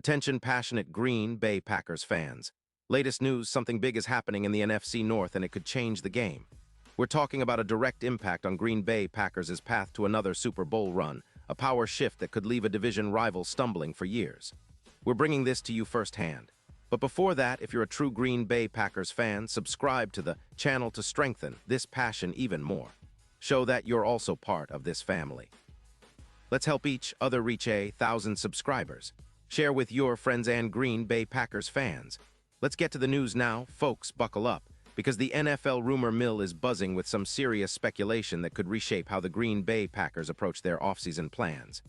Attention passionate Green Bay Packers fans. Latest news, something big is happening in the NFC North and it could change the game. We're talking about a direct impact on Green Bay Packers' path to another Super Bowl run, a power shift that could leave a division rival stumbling for years. We're bringing this to you firsthand. But before that, if you're a true Green Bay Packers fan, subscribe to the channel to strengthen this passion even more. Show that you're also part of this family. Let's help each other reach 1,000 subscribers. Share with your friends and Green Bay Packers fans. Let's get to the news now. Folks, buckle up, because the NFL rumor mill is buzzing with some serious speculation that could reshape how the Green Bay Packers approach their offseason plans.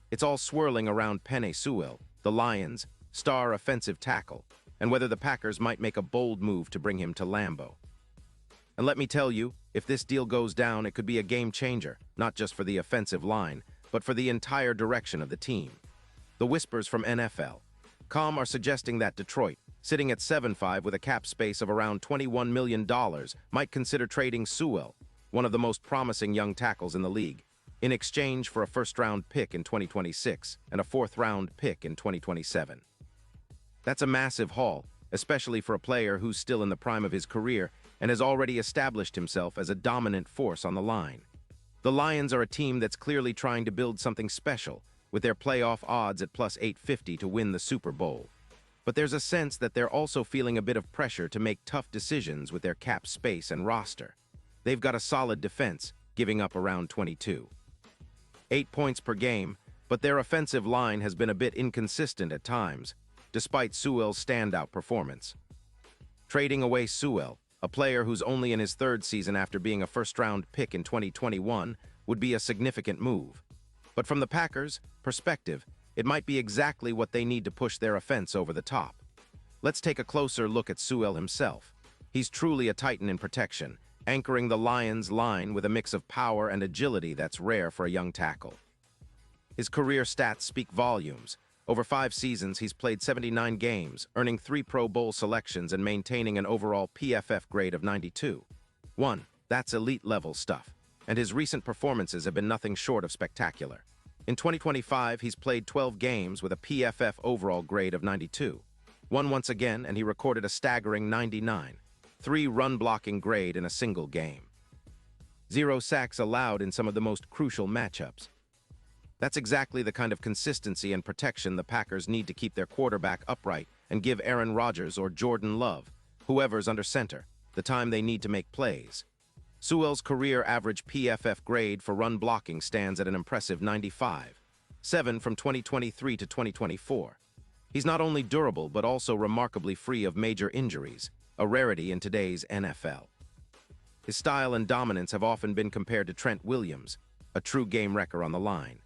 It's all swirling around Penei Sewell, the Lions' star offensive tackle, and whether the Packers might make a bold move to bring him to Lambeau. And let me tell you, if this deal goes down, it could be a game changer, not just for the offensive line, but for the entire direction of the team. The whispers from NFL.com are suggesting that Detroit, sitting at 7-5 with a cap space of around $21 million, might consider trading Sewell, one of the most promising young tackles in the league, in exchange for a first-round pick in 2026 and a fourth-round pick in 2027. That's a massive haul, especially for a player who's still in the prime of his career and has already established himself as a dominant force on the line. The Lions are a team that's clearly trying to build something special, with their playoff odds at plus 850 to win the Super Bowl. But there's a sense that they're also feeling a bit of pressure to make tough decisions with their cap space and roster. They've got a solid defense, giving up around 22.8 points per game, but their offensive line has been a bit inconsistent at times, despite Sewell's standout performance. Trading away Sewell, a player who's only in his third season after being a first-round pick in 2021, would be a significant move. But from the Packers' perspective, it might be exactly what they need to push their offense over the top. Let's take a closer look at Sewell himself. He's truly a titan in protection, anchoring the Lions' line with a mix of power and agility that's rare for a young tackle. His career stats speak volumes. Over 5 seasons, he's played 79 games, earning 3 Pro Bowl selections and maintaining an overall PFF grade of 92.1. That's elite-level stuff, and his recent performances have been nothing short of spectacular. In 2025, he's played 12 games with a PFF overall grade of 92.1 once again, and he recorded a staggering 99.3 run-blocking grade in a single game. 0 sacks allowed in some of the most crucial matchups. That's exactly the kind of consistency and protection the Packers need to keep their quarterback upright and give Aaron Rodgers or Jordan Love, whoever's under center, the time they need to make plays. Sewell's career average PFF grade for run blocking stands at an impressive 95.7 from 2023 to 2024. He's not only durable but also remarkably free of major injuries, a rarity in today's NFL. His style and dominance have often been compared to Trent Williams, a true game wrecker on the line.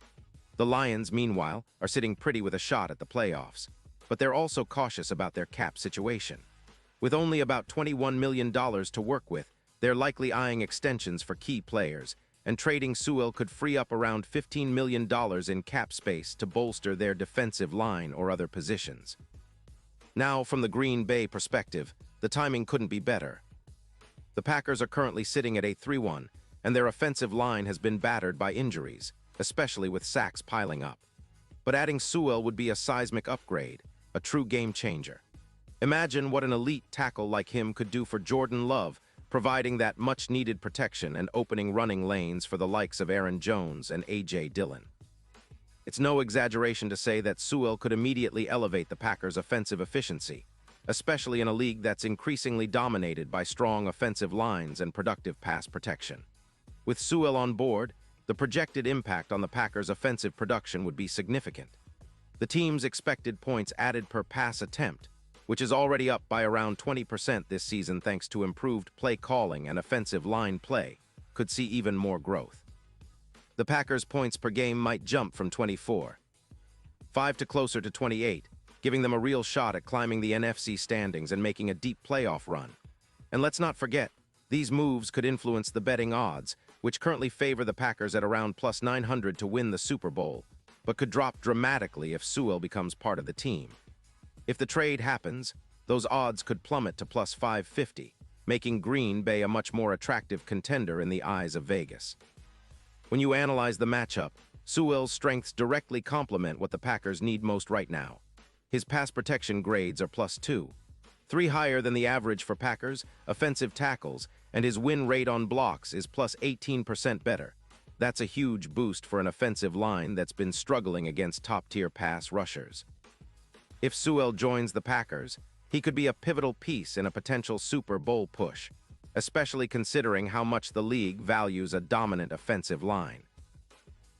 The Lions, meanwhile, are sitting pretty with a shot at the playoffs, but they're also cautious about their cap situation. With only about $21 million to work with, they're likely eyeing extensions for key players, and trading Sewell could free up around $15 million in cap space to bolster their defensive line or other positions. Now, from the Green Bay perspective, the timing couldn't be better. The Packers are currently sitting at a 3-1, and their offensive line has been battered by injuries, especially with sacks piling up. But adding Sewell would be a seismic upgrade, a true game changer. Imagine what an elite tackle like him could do for Jordan Love, providing that much-needed protection and opening running lanes for the likes of Aaron Jones and A.J. Dillon. It's no exaggeration to say that Sewell could immediately elevate the Packers' offensive efficiency, especially in a league that's increasingly dominated by strong offensive lines and productive pass protection. With Sewell on board, the projected impact on the Packers' offensive production would be significant. The team's expected points added per pass attempt, which is already up by around 20% this season thanks to improved play calling and offensive line play, could see even more growth. The Packers' points per game might jump from 24.5 to closer to 28, giving them a real shot at climbing the NFC standings and making a deep playoff run. And let's not forget, these moves could influence the betting odds, which currently favor the Packers at around plus 900 to win the Super Bowl, but could drop dramatically if Sewell becomes part of the team. If the trade happens, those odds could plummet to plus 550, making Green Bay a much more attractive contender in the eyes of Vegas. When you analyze the matchup, Sewell's strengths directly complement what the Packers need most right now. His pass protection grades are +2, 3 higher than the average for Packers, offensive tackles, and his win rate on blocks is +18% better. That's a huge boost for an offensive line that's been struggling against top-tier pass rushers. If Sewell joins the Packers, he could be a pivotal piece in a potential Super Bowl push, especially considering how much the league values a dominant offensive line.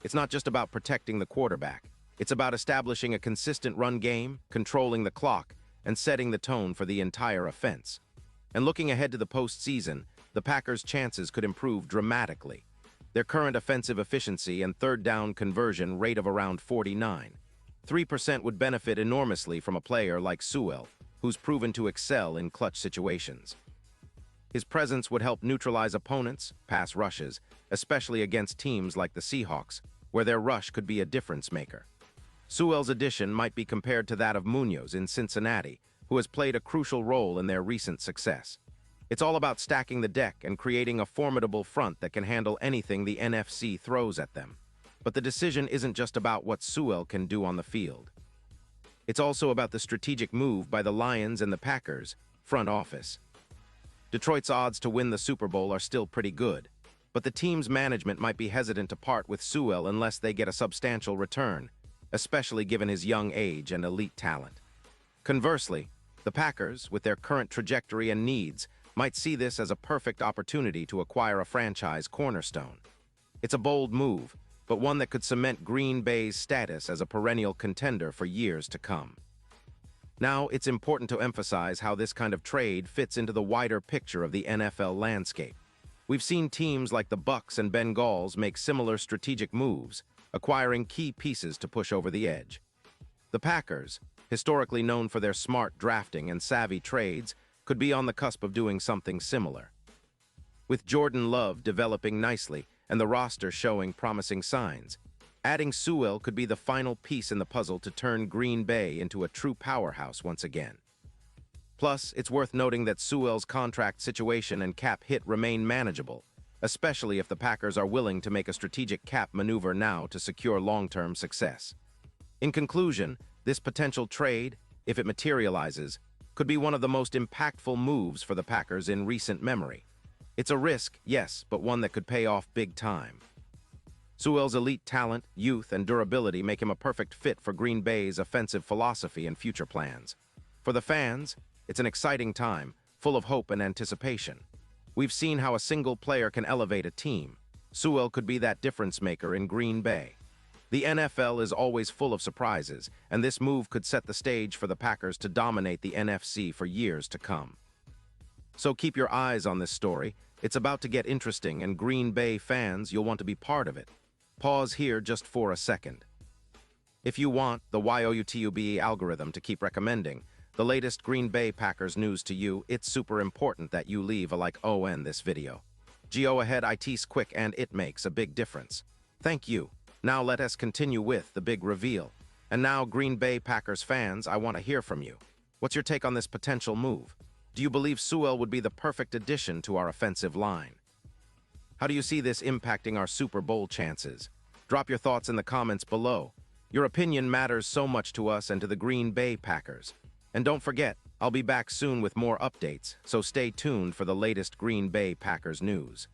It's not just about protecting the quarterback. It's about establishing a consistent run game, controlling the clock, and setting the tone for the entire offense. And looking ahead to the postseason, the Packers' chances could improve dramatically. Their current offensive efficiency and third down conversion rate of around 49. 3% would benefit enormously from a player like Sewell, who's proven to excel in clutch situations. His presence would help neutralize opponents' pass rushes, especially against teams like the Seahawks, where their rush could be a difference maker. Sewell's addition might be compared to that of Munoz in Cincinnati, who has played a crucial role in their recent success. It's all about stacking the deck and creating a formidable front that can handle anything the NFC throws at them. But the decision isn't just about what Sewell can do on the field. It's also about the strategic move by the Lions and the Packers' front office. Detroit's odds to win the Super Bowl are still pretty good, but the team's management might be hesitant to part with Sewell unless they get a substantial return, especially given his young age and elite talent. Conversely, the Packers, with their current trajectory and needs, might see this as a perfect opportunity to acquire a franchise cornerstone. It's a bold move, but one that could cement Green Bay's status as a perennial contender for years to come. Now, it's important to emphasize how this kind of trade fits into the wider picture of the NFL landscape. We've seen teams like the Bucs and Bengals make similar strategic moves, acquiring key pieces to push over the edge. The Packers, historically known for their smart drafting and savvy trades, could be on the cusp of doing something similar. With Jordan Love developing nicely and the roster showing promising signs, adding Sewell could be the final piece in the puzzle to turn Green Bay into a true powerhouse once again. Plus, it's worth noting that Sewell's contract situation and cap hit remain manageable, especially if the Packers are willing to make a strategic cap maneuver now to secure long-term success. In conclusion, this potential trade, if it materializes, could be one of the most impactful moves for the Packers in recent memory. It's a risk, yes, but one that could pay off big time. Sewell's elite talent, youth, and durability make him a perfect fit for Green Bay's offensive philosophy and future plans. For the fans, it's an exciting time, full of hope and anticipation. We've seen how a single player can elevate a team. Sewell could be that difference maker in Green Bay. The NFL is always full of surprises, and this move could set the stage for the Packers to dominate the NFC for years to come. So keep your eyes on this story. It's about to get interesting, and Green Bay fans, you'll want to be part of it. Pause here just for a second. If you want the YOUTUBE algorithm to keep recommending the latest Green Bay Packers news to you, it's super important that you leave a like on this video. Go ahead, it's quick and it makes a big difference. Thank you. Now let us continue with the big reveal. And now, Green Bay Packers fans, I want to hear from you. What's your take on this potential move? Do you believe Sewell would be the perfect addition to our offensive line? How do you see this impacting our Super Bowl chances? Drop your thoughts in the comments below. Your opinion matters so much to us and to the Green Bay Packers. And don't forget, I'll be back soon with more updates, so stay tuned for the latest Green Bay Packers news.